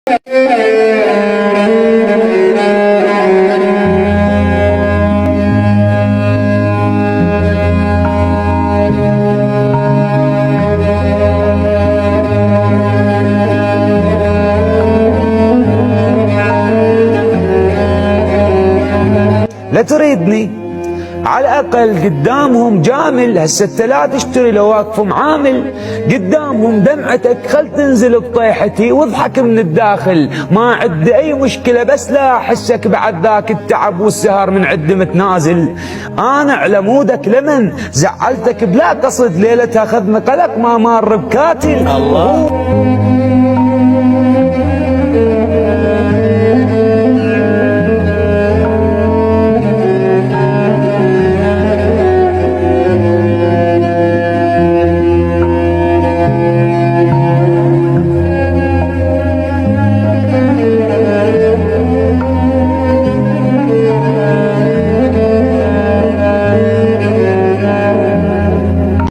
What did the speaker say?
لا تريدني على الأقل قدامهم جامل. هسه انت لا تشتري لو واقف معامل قدامهم دمعتك، خل تنزل بطيحتي واضحك من الداخل. ما عندي أي مشكلة بس لا أحسك بعد ذاك التعب والسهر من عد متنازل. أنا على مودك لمن زعلتك بلا قصد، ليلتها أخذنا قلق ما مار بكاتل. الله